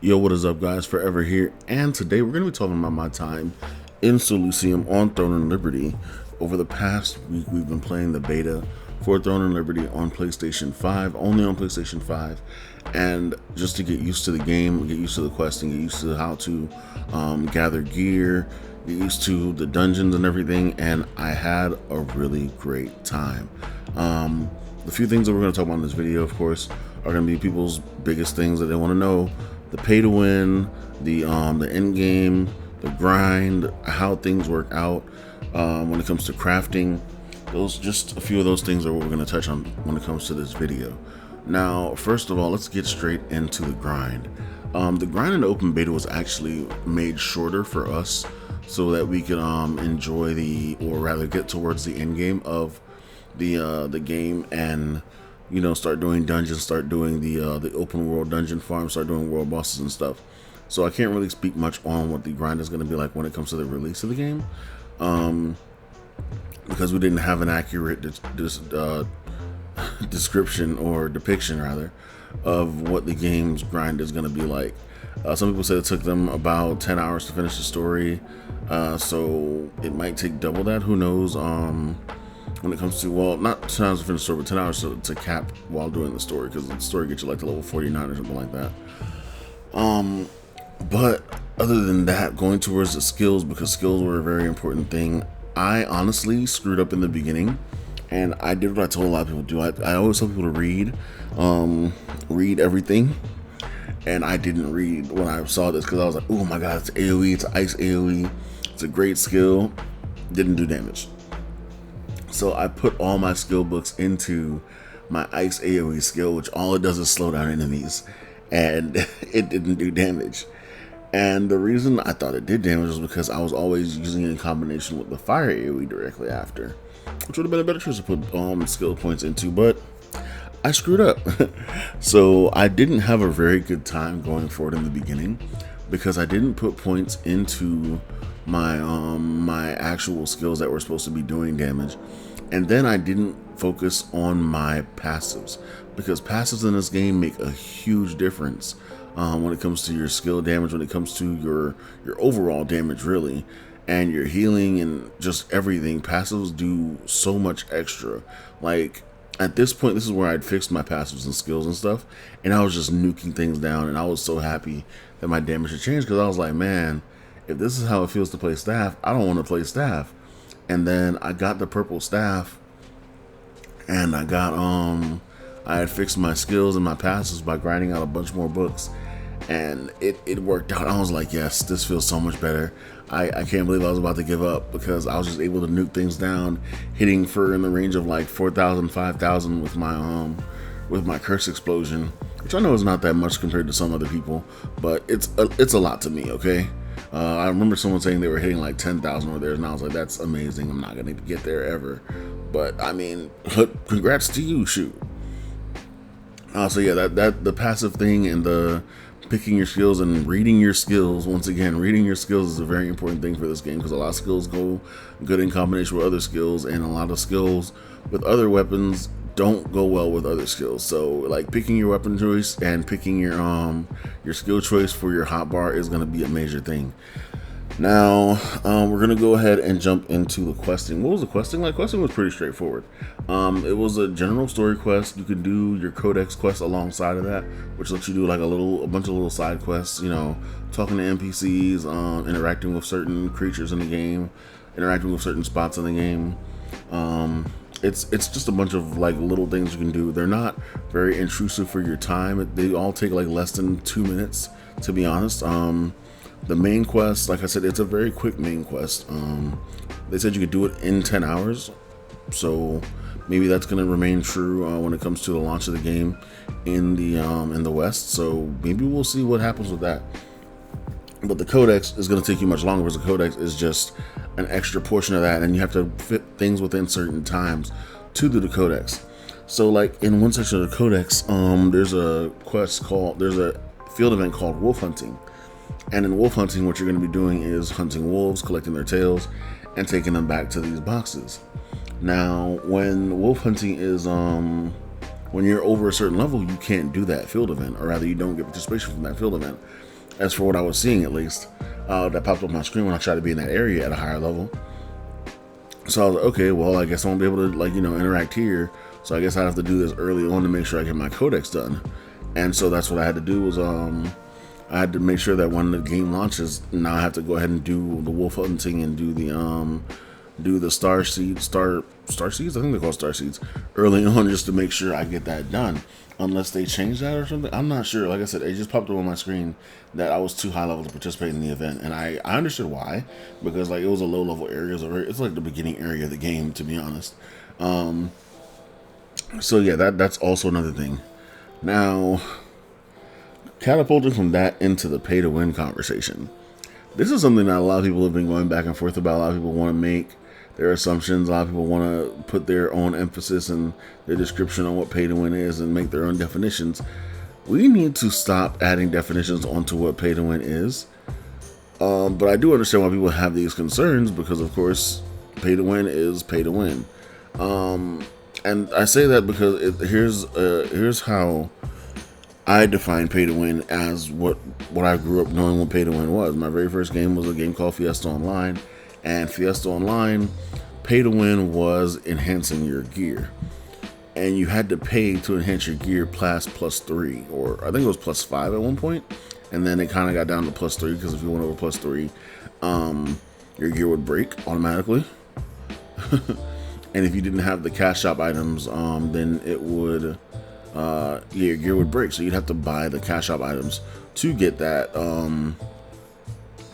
Yo, what is up, guys? Forever here, and today we're going to be talking about my time in Solusium on Throne and Liberty. Over the past week, we've been playing the beta for Throne and Liberty on PlayStation 5, only on PlayStation 5, and just to get used to the game, get used to the questing, get used to how to gather gear, get used to the dungeons and everything, and I had a really great time. The few things that we're going to talk about in this video, of course, are going to be people's biggest things that they want to know: the pay to win, the end game, the grind, how things work out when it comes to crafting. Those, just a few of those things are what we're going to touch on when it comes to this video. Now, first of all, let's get straight into the grind. The grind in the open beta was actually made shorter for us so that we could enjoy or rather get towards the end game of the game, and start doing dungeons, start doing the open world dungeon farm, start doing world bosses and stuff. So I can't really speak much on what the grind is going to be like when it comes to the release of the game, because we didn't have an accurate description or depiction rather of what the game's grind is going to be like. Some people said it took them about 10 hours to finish the story, so it might take double that. Who knows? When it comes to, well, not 10 hours to finish the story, but 10 hours to cap while doing the story, because the story gets you like to level 49 or something like that. But other than that, going towards the skills, because skills were a very important thing, I honestly screwed up in the beginning, and I did what I told a lot of people to do. I always tell people to read everything, and I didn't read when I saw this, because I was like, oh my god, it's AoE, it's ice AoE, it's a great skill, didn't do damage. So I put all my skill books into my ice AoE skill, which all it does is slow down enemies, and it didn't do damage. And the reason I thought it did damage was because I was always using it in combination with the fire AoE directly after, which would have been a better choice to put skill points into, but I screwed up. So I didn't have a very good time going forward in the beginning, because I didn't put points into my actual skills that were supposed to be doing damage, and then I didn't focus on my passives, because passives in this game make a huge difference when it comes to your skill damage, when it comes to your overall damage really, and your healing and just everything. Passives do so much extra. Like, at this point, this is where I'd fixed my passives and skills and stuff, and I was just nuking things down, and I was so happy that my damage had changed, because I was like, man, if this is how it feels to play staff, I don't want to play staff. And then I got the purple staff, and I had fixed my skills and my passes by grinding out a bunch more books, and it worked out. I was like, yes, this feels so much better. I can't believe I was about to give up, because I was just able to nuke things down, hitting for in the range of like 4,000, 5,000 with my curse explosion, which I know is not that much compared to some other people, but it's a lot to me. Okay. I remember someone saying they were hitting like 10,000 over there, and I was like, that's amazing. I'm not going to get there ever. But I mean, congrats to you, shoot. So yeah, that the passive thing and the picking your skills and reading your skills, once again, reading your skills is a very important thing for this game, because a lot of skills go good in combination with other skills, and a lot of skills with other weapons don't go well with other skills. So like picking your weapon choice and picking your skill choice for your hotbar is going to be a major thing. Now we're going to go ahead and jump into the questing. What was the questing like? Questing was pretty straightforward. It was a general story quest. You could do your codex quest alongside of that, which lets you do like a bunch of little side quests, talking to NPCs, interacting with certain creatures in the game, interacting with certain spots in the game. It's just a bunch of like little things you can do. They're not very intrusive for your time. They all take like less than 2 minutes, to be honest. The main quest, like I said, it's a very quick main quest. They said you could do it in 10 hours, so maybe that's going to remain true when it comes to the launch of the game in the West. So maybe we'll see what happens with that. But the codex is going to take you much longer, because the codex is just an extra portion of that, and you have to fit things within certain times to do the codex. So like in one section of the codex, there's a field event called wolf hunting. And in wolf hunting, what you're going to be doing is hunting wolves, collecting their tails, and taking them back to these boxes. Now, when wolf hunting is when you're over a certain level, you can't do that field event, or rather you don't get participation from that field event. as for what I was seeing at least, that popped up on my screen when I tried to be in that area at a higher level. So I was like, okay, well, I guess I won't be able to, like, interact here. So I guess I have to do this early on to make sure I get my codex done. And so that's what I had to do was I had to make sure that when the game launches, now I have to go ahead and do the wolf hunting and do the star seeds. I think they're called star seeds early on, just to make sure I get that done. Unless they change that or something, I'm not sure. Like I said, it just popped up on my screen that I was too high level to participate in the event, and I understood why, because like it was a low level area. It's like the beginning area of the game, to be honest. So yeah, that's also another thing. Now, catapulting from that into the pay to win conversation. This is something that a lot of people have been going back and forth about. A lot of people want to make their assumptions. A lot of people want to put their own emphasis and their description on what pay to win is and make their own definitions. We need to stop adding definitions onto what pay to win is. But I do understand why people have these concerns, because of course pay to win is pay to win. And I say that because here's how I define pay to win as what I grew up knowing what pay to win was. My very first game was a game called Fiesta Online, and Fiesta Online, pay to win was enhancing your gear, and you had to pay to enhance your gear plus 3, or I think it was plus 5 at one point, and then it kind of got down to plus 3, because if you went over plus 3, your gear would break automatically. And if you didn't have the cash shop items, then it would, your gear would break. So you'd have to buy the cash shop items to get that,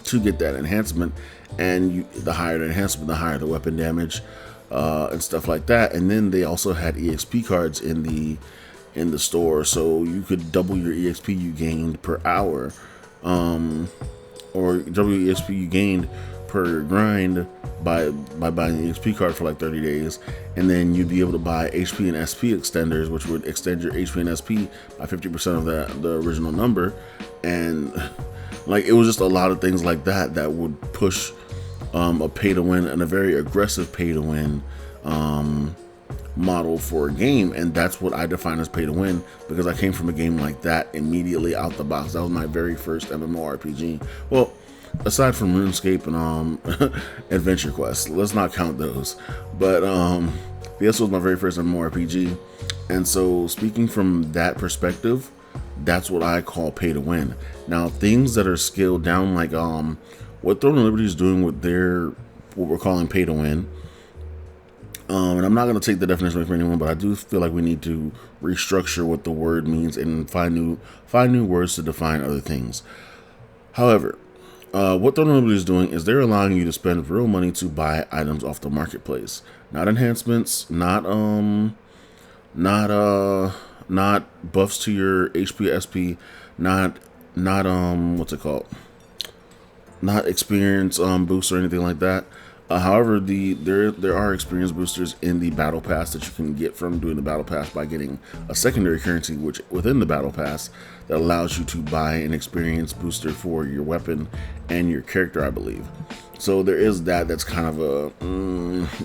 enhancement. And the higher the enhancement, the higher the weapon damage, and stuff like that. And then they also had EXP cards in the store, so you could double your EXP you gained per hour, or double your EXP you gained per grind by buying the XP card for like 30 days, and then you'd be able to buy HP and SP extenders, which would extend your HP and SP by 50% of the original number. And like, it was just a lot of things like that that would push a pay to win, and a very aggressive pay to win model for a game. And that's what I define as pay to win, because I came from a game like that immediately out the box. That was my very first MMORPG. Well, aside from RuneScape and Adventure Quest, let's not count those. But this was my very first MMORPG, and so speaking from that perspective, that's what I call pay to win. Now, things that are scaled down, like what Throne of Liberty is doing with their what we're calling pay to win. And I'm not going to take the definition away from anyone, but I do feel like we need to restructure what the word means and find new words to define other things. However, what Throne of Liberty is doing is they're allowing you to spend real money to buy items off the marketplace, not enhancements, not buffs to your HP, SP, not what's it called, not experience boosts or anything like that. However, there are experience boosters in the battle pass that you can get from doing the battle pass by getting a secondary currency, which within the battle pass, that allows you to buy an experience booster for your weapon and your character, I believe. So there is that. That's kind of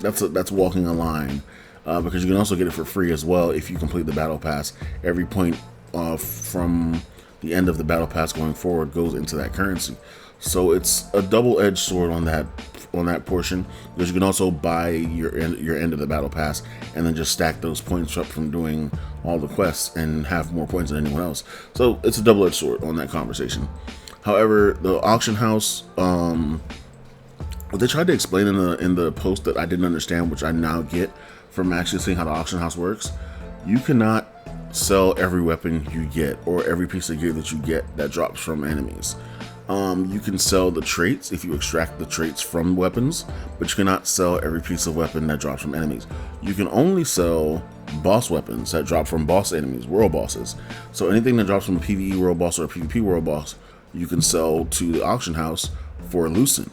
that's walking a line, because you can also get it for free as well if you complete the battle pass. Every point from the end of the battle pass going forward goes into that currency. So it's a double-edged sword on that portion, because you can also buy your end of the battle pass and then just stack those points up from doing all the quests and have more points than anyone else. So it's a double-edged sword on that conversation. However, the auction house, what they tried to explain in the post that I didn't understand, which I now get from actually seeing how the auction house works, you cannot sell every weapon you get or every piece of gear that you get that drops from enemies. You can sell the traits if you extract the traits from weapons, but you cannot sell every piece of weapon that drops from enemies. You can only sell boss weapons that drop from boss enemies, world bosses. So anything that drops from a PvE world boss or a PvP world boss, you can sell to the auction house for Lucent.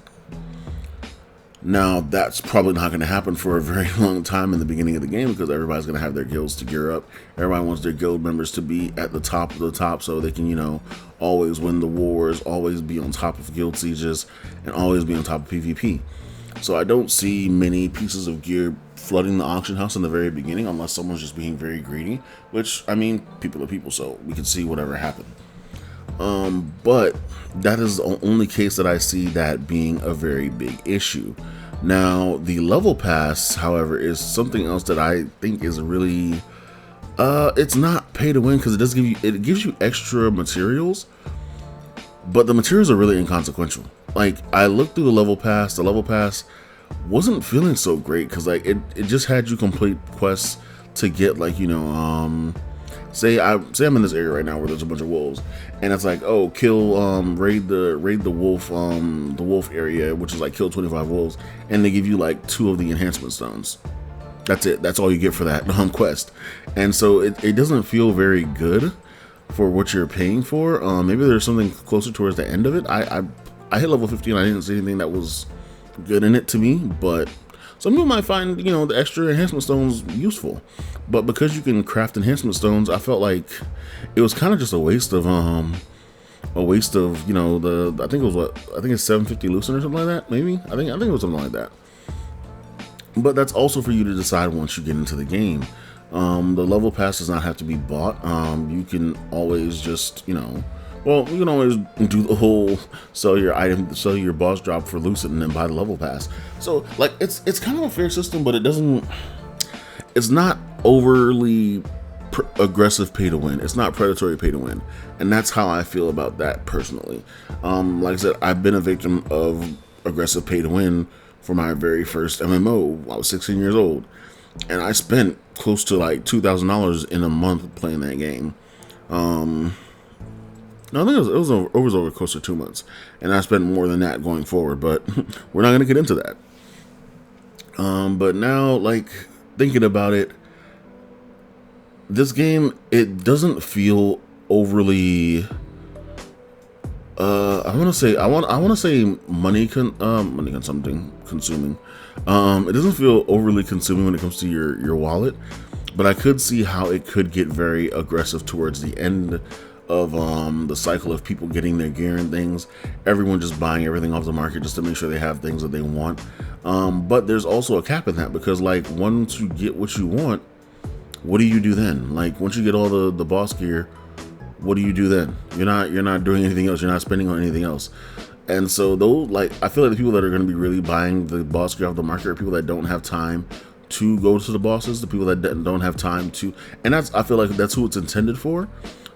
Now, that's probably not going to happen for a very long time in the beginning of the game, because everybody's going to have their guilds to gear up. Everybody wants their guild members to be at the top of the top, so they can, always win the wars, always be on top of guild sieges, and always be on top of PvP. So I don't see many pieces of gear flooding the auction house in the very beginning, unless someone's just being very greedy, which, I mean, people are people, so we can see whatever happened. But that is the only case that I see that being a very big issue. Now, the level pass, however, is something else that I think is really, it's not pay to win because it gives you extra materials, but the materials are really inconsequential. Like, I looked through the level pass wasn't feeling so great because like it just had you complete quests to get like, say I'm in this area right now where there's a bunch of wolves, and it's like, oh, kill raid the wolf area, which is like kill 25 wolves, and they give you like 2 of the enhancement stones. That's it. That's all you get for that quest. And so it doesn't feel very good for what you're paying for. Maybe there's something closer towards the end of it. I hit level 15. I didn't see anything that was good in it to me, but some people might find, the extra enhancement stones useful. But because you can craft enhancement stones, I felt like it was kind of just a waste of I think it's 750 lucent or something like that. Maybe I think it was something like that. But that's also for you to decide once you get into the game. The level pass does not have to be bought. You can always just, you can always do the whole sell your boss drop for lucent and then buy the level pass. So like it's kind of a fair system, but it's not overly aggressive pay to win. It's not predatory pay to win, and that's how I feel about that personally. Like I said, I've been a victim of aggressive pay to win for my very first MMO. I was 16 years old, and I spent close to like $2,000 in a month playing that game. No, I think it was over close to 2 months, and I spent more than that going forward. But we're not going to get into that. But now, like, thinking about it, this game, it doesn't feel overly. I want to say money consuming. It doesn't feel overly consuming when it comes to your wallet, but I could see how it could get very aggressive towards the end of the cycle of people getting their gear and things, everyone just buying everything off the market just to make sure they have things that they want. But there's also a cap in that, because like once you get what you want, what do you do then? Like once you get all the boss gear, what do you do then? You're not doing anything else. You're not spending on anything else. And so I feel like the people that are going to be really buying the boss gear off the market are people that don't have time to go to the bosses, the people that don't have time to, and I feel like that's who it's intended for.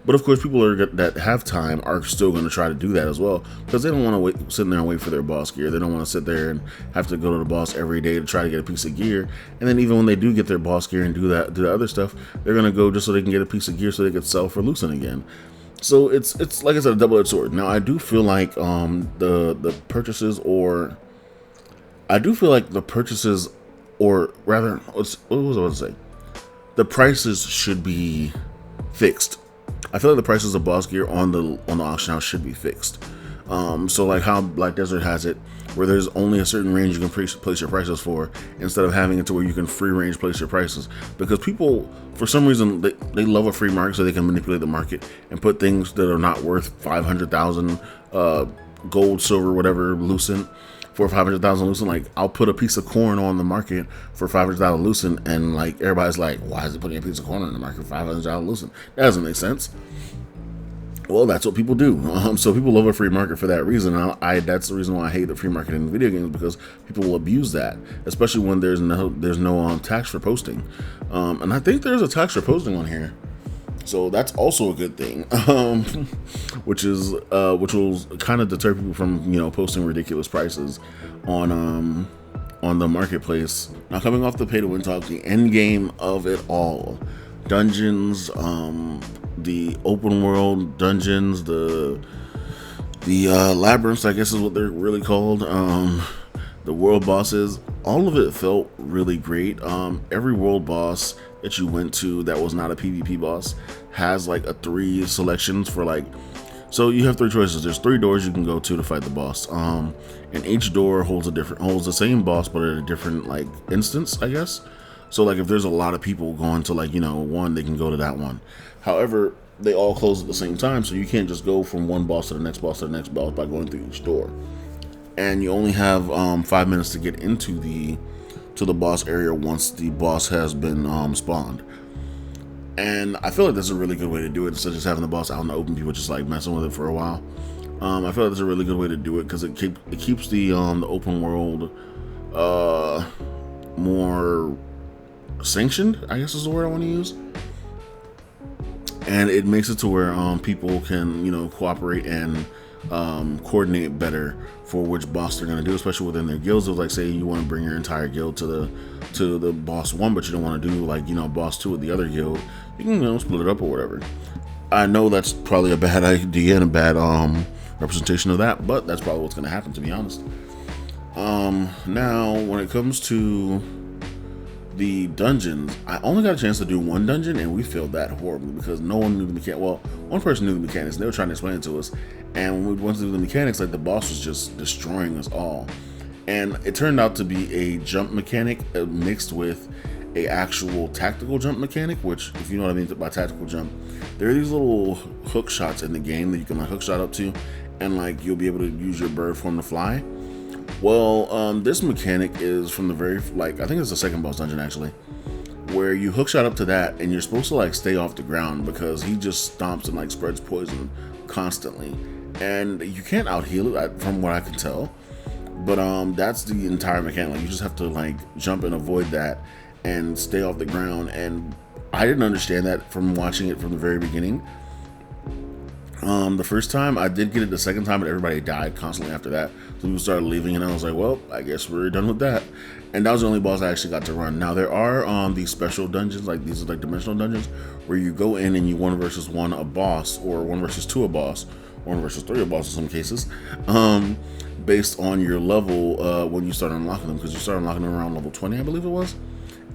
But of course, people that have time are still going to try to do that as well, because they don't want to sit there and wait for their boss gear. They don't want to sit there and have to go to the boss every day to try to get a piece of gear. And then even when they do get their boss gear and do the other stuff, they're going to go just so they can get a piece of gear so they can sell for lucent again. So it's like I said, a double-edged sword. Now I do feel like the purchases, or rather, what was I about to say? The prices should be fixed. I feel like the prices of boss gear on the auction house should be fixed. So like how Black Desert has it, where there's only a certain range you can place your prices for, instead of having it to where you can free range place your prices. Because people, for some reason, they love a free market, so they can manipulate the market and put things that are not worth 500,000 gold, silver, whatever, lucent, for 500,000 lucent. Like, I'll put a piece of corn on the market for 500,000 lucent, and like everybody's like, why is it putting a piece of corn on the market for 500,000 lucent? That doesn't make sense. Well, that's what people do. So people love a free market for that reason. That's the reason why I hate the free market in video games, because people will abuse that, especially when there's no tax for posting. And I think there's a tax for posting on here, so that's also a good thing. Which will kind of deter people from posting ridiculous prices on the marketplace. Now, coming off the pay to win talk, the end game of it all, dungeons, the open world dungeons, the labyrinths, I guess is what they're really called, the world bosses, all of it felt really great. Every world boss that you went to that was not a PvP boss has like a 3 selections for like, so you have 3 choices. There's 3 doors you can go to fight the boss, and each door holds the same boss but at a different like instance, I guess. So like if there's a lot of people going to like one, they can go to that one. However, they all close at the same time, so you can't just go from one boss to the next boss to the next boss by going through each door. And you only have 5 minutes to get into the boss area once the boss has been spawned. And I feel like that's a really good way to do it, instead of just having the boss out in the open, people just like messing with it for a while. I feel like that's a really good way to do it because it keeps the open world more sanctioned, I guess is the word I want to use, and it makes it to where people can cooperate and coordinate better for which boss they're going to do, especially within their guilds. Of like, say you want to bring your entire guild to the boss one, but you don't want to do like boss two with the other guild. You can split it up or whatever. I know that's probably a bad idea and a bad representation of that, but that's probably what's going to happen, to be honest. Now when it comes to the dungeons, I only got a chance to do one dungeon, and we failed that horribly because no one knew the mechanics. Well, one person knew the mechanics, and they were trying to explain it to us. And when we went to do the mechanics, like the boss was just destroying us all. And it turned out to be a jump mechanic mixed with a actual tactical jump mechanic. Which, if you know what I mean by tactical jump, there are these little hook shots in the game that you can like hook shot up to, and like you'll be able to use your bird form to fly. Well, this mechanic is from the very, I think it's the second boss dungeon actually, where you hook shot up to that and you're supposed to like stay off the ground because he just stomps and like spreads poison constantly, and you can't out heal it from what I can tell. But that's the entire mechanic. Like, you just have to like jump and avoid that and stay off the ground. And I didn't understand that from watching it from the very beginning. The first time I did get it, the second time, but everybody died constantly after that. So people started leaving, and I was like, well, I guess we're done with that. And that was the only boss I actually got to run. Now there are these special dungeons, like these are like dimensional dungeons, where you go in and you 1 versus 1 a boss, or 1 versus 2 a boss, 1 versus 3 a boss in some cases, based on your level when you start unlocking them, because you start unlocking them around level 20, I believe it was.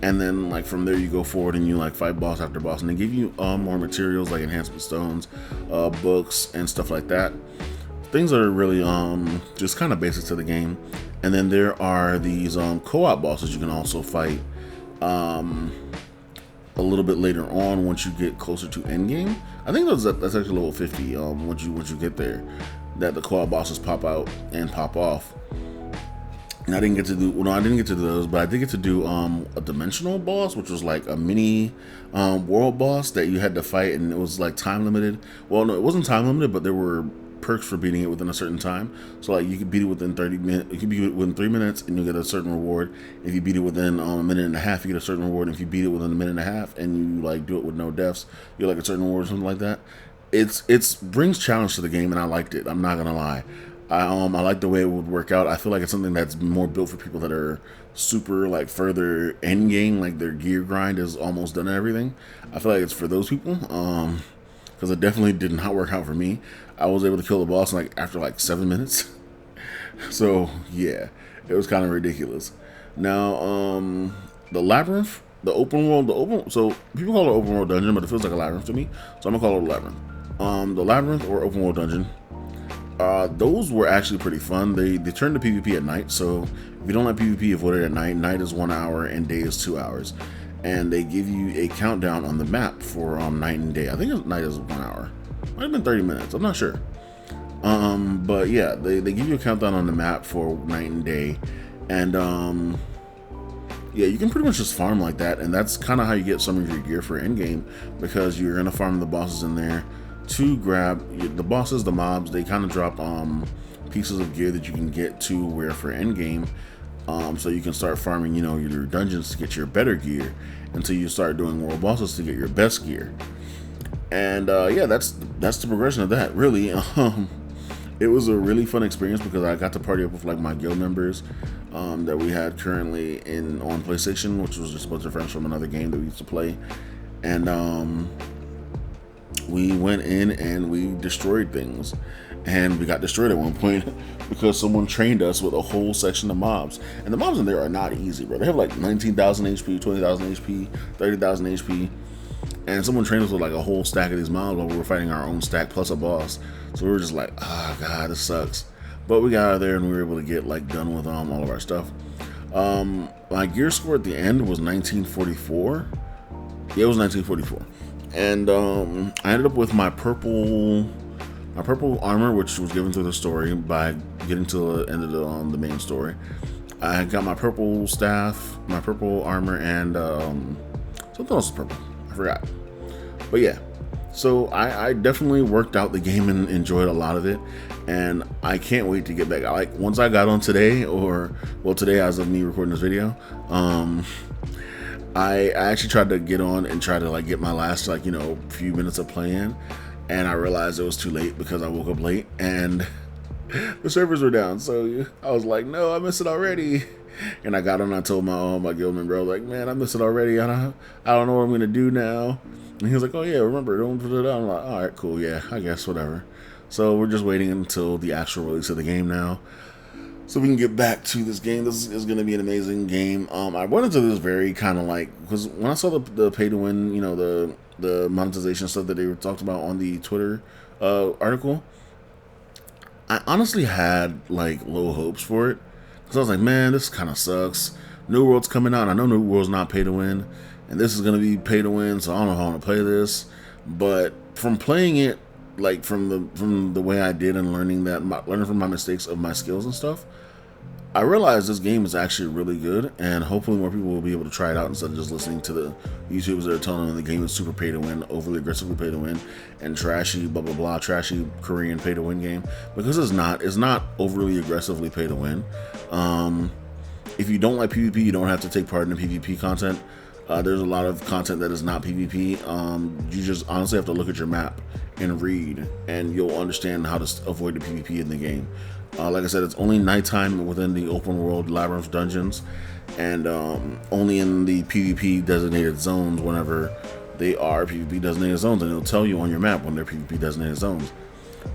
And then like from there you go forward and you like fight boss after boss, and they give you more materials like enhancement stones, books and stuff like that. Things are really just kind of basic to the game. And then there are these co-op bosses you can also fight a little bit later on once you get closer to end game. I think that's actually level 50 once you get there, that the co-op bosses pop out and pop off. And I didn't get to do, well, no, I didn't get to do those, but I did get to do a dimensional boss, which was like a mini world boss that you had to fight, and it was like time limited. Well, no, it wasn't time limited, but there were perks for beating it within a certain time. So like you could beat it within 30 minutes, you could beat it within 3 minutes, and you get a certain reward. If you beat it within a minute and a half, you get a certain reward. And if you beat it within a minute and a half, and you like do it with no deaths, you get like a certain reward or something like that. It's brings challenge to the game, and I liked it. I'm not gonna lie. I like the way it would work out. I feel like it's something that's more built for people that are super like further end game, like their gear grind is almost done and everything. I feel like it's for those people, because it definitely did not work out for me. I was able to kill the boss like after like 7 minutes. So yeah, it was kind of ridiculous. Now the labyrinth, the open world, so people call it open world dungeon, but it feels like a labyrinth to me, so I'm gonna call it a labyrinth. The labyrinth or open world dungeon, those were actually pretty fun. They turned to PvP at night, so if you don't like PvP, avoid it at night. Night is 1 hour and day is 2 hours, and they give you a countdown on the map for night and day. I think night is 1 hour, might have been 30 minutes, I'm not sure. But yeah, they give you a countdown on the map for night and day, and yeah, you can pretty much just farm like that, and that's kind of how you get some of your gear for endgame, because you're gonna farm the bosses in there to grab the bosses, the mobs. They kind of drop pieces of gear that you can get to where for endgame, so you can start farming, your dungeons to get your better gear until you start doing world bosses to get your best gear. And yeah, that's the progression of that, really. It was a really fun experience because I got to party up with like my guild members that we had currently on PlayStation, which was just a bunch of friends from another game that we used to play. And we went in and we destroyed things, and we got destroyed at one point because someone trained us with a whole section of mobs. And the mobs in there are not easy, bro. They have like 19,000 HP, 20,000 HP, 30,000 HP. And someone trained us with like a whole stack of these mobs while we were fighting our own stack plus a boss. So we were just like, oh god, this sucks. But we got out of there and we were able to get like done with all of our stuff. My gear score at the end was 1944. Yeah, it was 1944. And I ended up with my purple armor, which was given through the story by getting to the end of the main story. I got my purple staff, my purple armor, and something else was purple. I forgot. But yeah, so I definitely worked out the game and enjoyed a lot of it. and I can't wait to get back. Like once I got on today, or well, today as of me recording this video, I actually tried to get on and try to like get my last like few minutes of playing, and I realized it was too late because I woke up late and the servers were down. So I was like, no, I missed it already. And I got on and I told my guild member, I was like, man, I missed it already. I don't know what I'm gonna do now. And he was like, oh yeah, remember, don't put it down. I'm like, all right, cool, yeah, I guess whatever. So we're just waiting until the actual release of the game now, so we can get back to this game. This is going to be an amazing game. I went into this very kind of like, because when I saw the pay to win, the monetization stuff that they were talked about on the Twitter article, I honestly had like low hopes for it, because I was like, man, this kind of sucks. New World's coming out. I know New World's not pay to win, and this is going to be pay to win, so I don't know how I want to play this. But from playing it, like from the way I did and learning from my mistakes of my skills and stuff, I realized this game is actually really good, and hopefully more people will be able to try it out instead of just listening to the YouTubers that are telling them the game is super pay to win, overly aggressively pay to win, and trashy blah blah blah, trashy Korean pay to win game, because it's not overly aggressively pay to win. If you don't like PvP, you don't have to take part in the PvP content. There's a lot of content that is not PvP. You just honestly have to look at your map and read, and you'll understand how to avoid the PvP in the game. Like I said, it's only nighttime within the open world labyrinth dungeons, and only in the PvP designated zones whenever they are PvP designated zones, and it'll tell you on your map when they're PvP designated zones.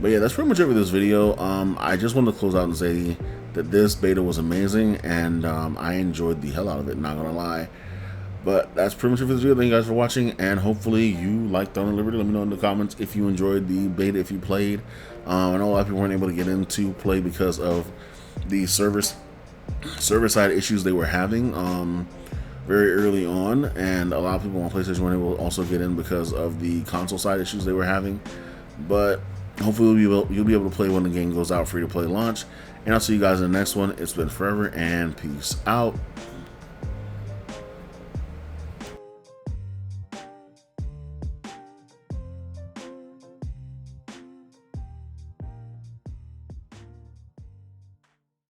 But yeah, that's pretty much it for this video. I just wanted to close out and say that this beta was amazing, and I enjoyed the hell out of it, not gonna lie. But that's pretty much it for this video. Thank you guys for watching, and hopefully you liked Throne of Liberty. Let me know in the comments if you enjoyed the beta, if you played. I know a lot of people weren't able to get into play because of the server side issues they were having very early on, and a lot of people on PlayStation weren't able to also get in because of the console side issues they were having. But hopefully you'll be able to play when the game goes out free to play launch. And I'll see you guys in the next one. It's been forever, and peace out.